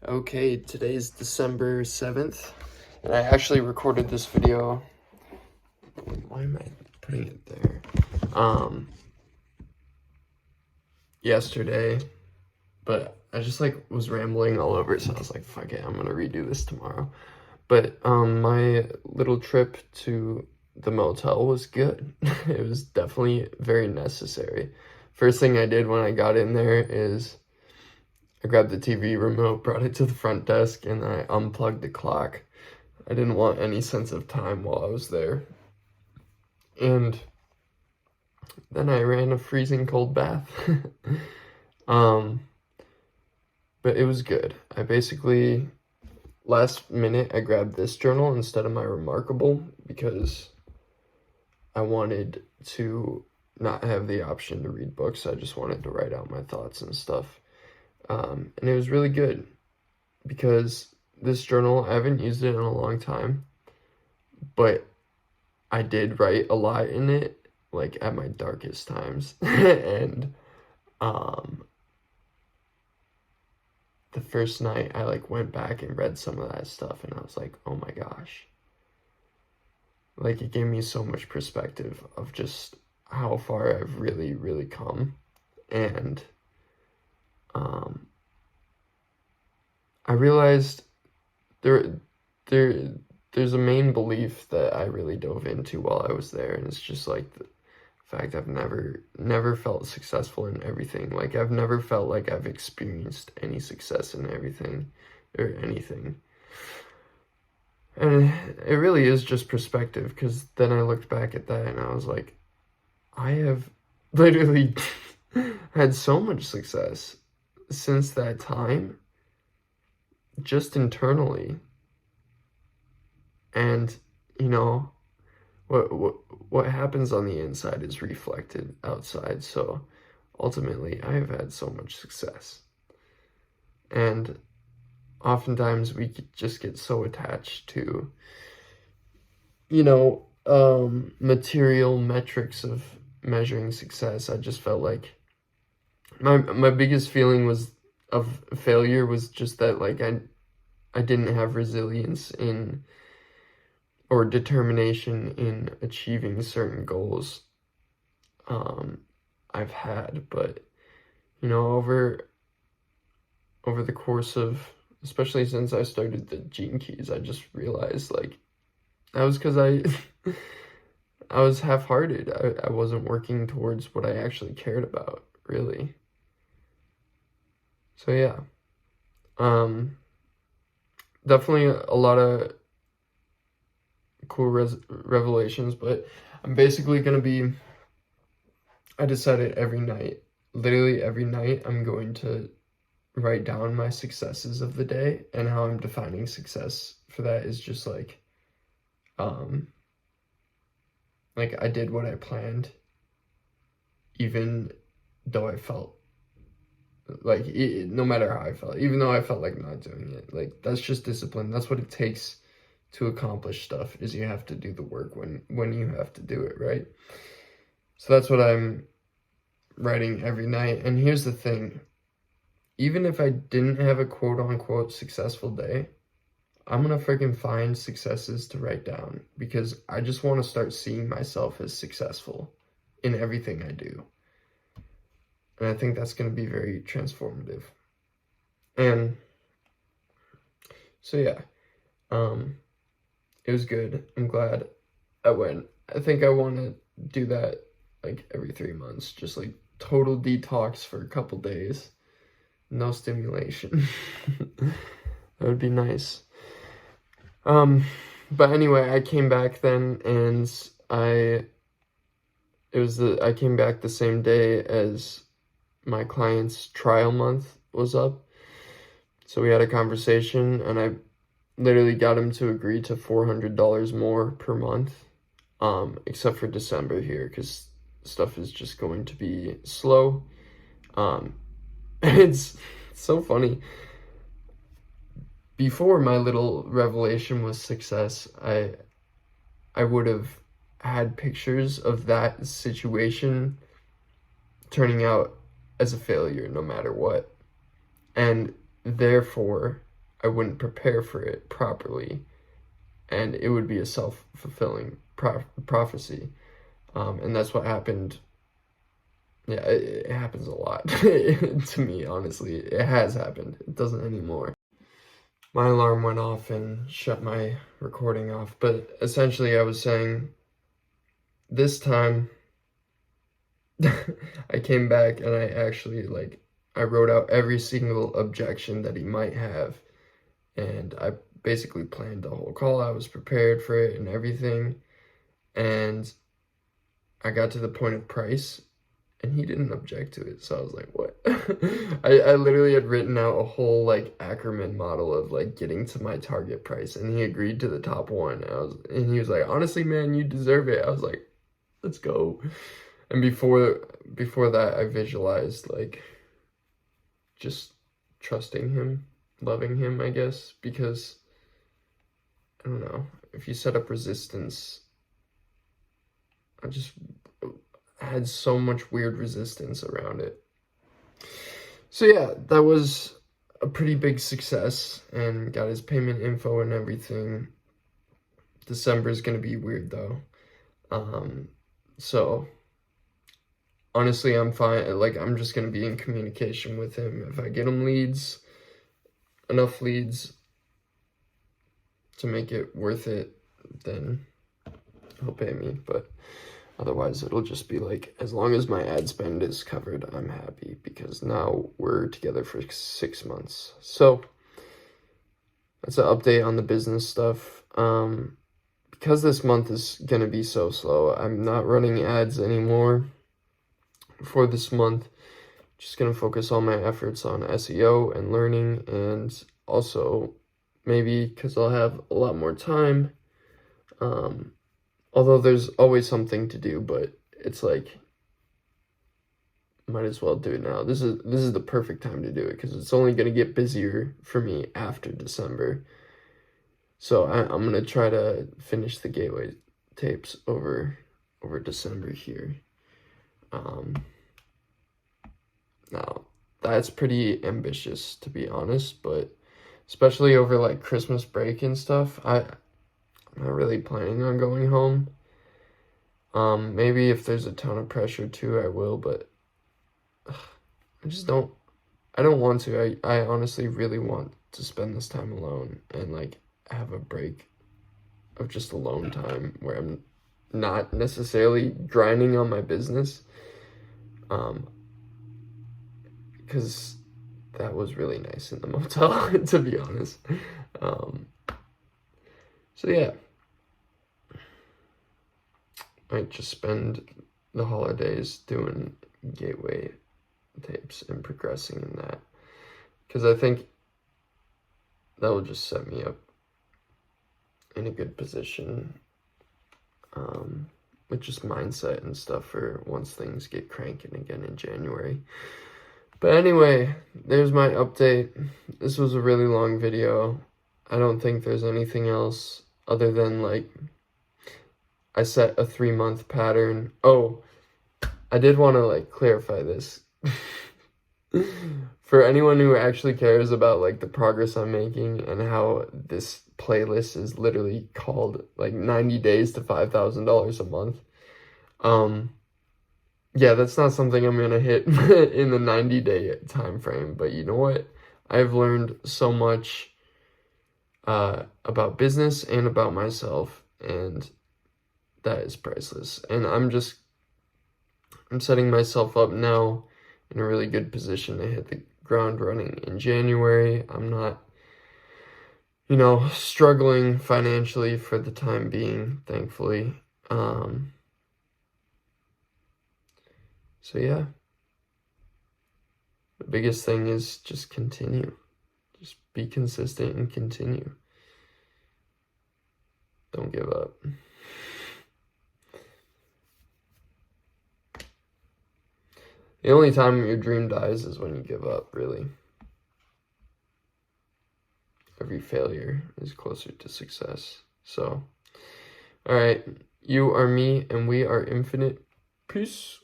Okay, today's December 7th, and I actually recorded this video. Why am I putting it there? Yesterday, but I just was rambling all over it, so I was like, fuck it, I'm gonna redo this tomorrow. But my little trip to the motel was good. It was definitely very necessary. First thing I did when I got in there is I grabbed the TV remote, brought it to the front desk, and I unplugged the clock. I didn't want any sense of time while I was there. And then I ran a freezing cold bath. um, but it was good. I basically, last minute, I grabbed this journal instead of my Remarkable because I wanted to not have the option to read books. I just wanted to write out my thoughts and stuff. And it was really good because this journal, I haven't used it in a long time, but I did write a lot in it, like at my darkest times. And the first night I went back and read some of that stuff, and I was like, oh my gosh. Like, it gave me so much perspective of just how far I've really, really come. And I realized there's a main belief that I really dove into while I was there, and it's just like the fact I've never felt successful in everything. Like, I've never felt like I've experienced any success in everything or anything. And it really is just perspective, because then I looked back at that and I was like, I have literally had so much success since that time, just internally. And, what happens on the inside is reflected outside. So ultimately, I have had so much success. And oftentimes we just get so attached to, material metrics of measuring success. I just felt like my biggest feeling of failure was just that I didn't have resilience in or determination in achieving certain goals I've had. But over the course of, especially since I started the Gene Keys, I just realized that was because I was half-hearted. I wasn't working towards what I actually cared about, really. So yeah, definitely a lot of cool revelations, but I'm basically gonna be, I decided literally every night, I'm going to write down my successes of the day, and how I'm defining success for that is just I did what I planned, even though I felt no matter how I felt, even though I felt like not doing it. That's just discipline. That's what it takes to accomplish stuff, is you have to do the work when you have to do it, right? So that's what I'm writing every night. And here's the thing, even if I didn't have a quote-unquote successful day, I'm gonna freaking find successes to write down, because I just want to start seeing myself as successful in everything I do. And I think that's going to be very transformative. And so yeah, it was good. I'm glad I went. I think I want to do that every 3 months, just total detox for a couple days, no stimulation. That would be nice. But anyway, I came back then, and I came back the same day as my client's trial month was up. So we had a conversation, and I literally got him to agree to $400 more per month, except for December here, because stuff is just going to be slow. It's so funny. Before my little revelation was success, I would have had pictures of that situation turning out as a failure no matter what. And therefore, I wouldn't prepare for it properly, and it would be a self-fulfilling prophecy. And that's what happened. Yeah, it happens a lot to me, honestly. It has happened. It doesn't anymore. My alarm went off and shut my recording off, but essentially I was saying this time I came back and I actually, like, I wrote out every single objection that he might have, and I basically planned the whole call. I was prepared for it and everything, and I got to the point of price, and he didn't object to it. So I was like, what? I literally had written out a whole, like, Ackerman model of, like, getting to my target price, and he agreed to the top one. And he was like, honestly, man, you deserve it. I was like, let's go. And before that, I visualized, like, just trusting him, loving him, I guess, because, I don't know, if you set up resistance, I just had so much weird resistance around it. So yeah, that was a pretty big success, and got his payment info and everything. December is gonna be weird though. So honestly, I'm fine. Like, I'm just gonna be in communication with him. If I get him leads, enough leads to make it worth it, then he'll pay me. But otherwise, it'll just be like, as long as my ad spend is covered, I'm happy, because now we're together for 6 months. So that's an update on the business stuff. Because this month is going to be so slow, I'm not running ads anymore for this month. Just going to focus all my efforts on SEO and learning, and also maybe because I'll have a lot more time. Although there's always something to do, but it's like, might as well do it now. This is the perfect time to do it, because it's only going to get busier for me after December. So I'm going to try to finish the Gateway tapes over December here. Now, that's pretty ambitious, to be honest, but especially over, like, Christmas break and stuff, I'm not really planning on going home. Maybe if there's a ton of pressure too, I will, but I don't want to. I honestly really want to spend this time alone and, like, have a break of just alone time where I'm not necessarily grinding on my business. Because that was really nice in the motel, to be honest. So yeah, might just spend the holidays doing Gateway tapes and progressing in that, because I think that will just set me up in a good position, with just mindset and stuff for once things get cranking again in January. But anyway, there's my update. This was a really long video. I don't think there's anything else other than, like, I set a 3-month pattern. Oh, I did want to, like, clarify this. For anyone who actually cares about, like, the progress I'm making and how this playlist is literally called, like, 90 days to $5,000 a month. Yeah, that's not something I'm gonna hit in the 90-day time frame, but you know what? I've learned so much about business and about myself, and that is priceless. And I'm setting myself up now in a really good position to hit the ground running in January. I'm not, struggling financially for the time being, thankfully. So yeah, the biggest thing is just continue. Just be consistent and continue. Don't give up. The only time your dream dies is when you give up, really. Every failure is closer to success. So, all right, you are me and we are infinite. Peace.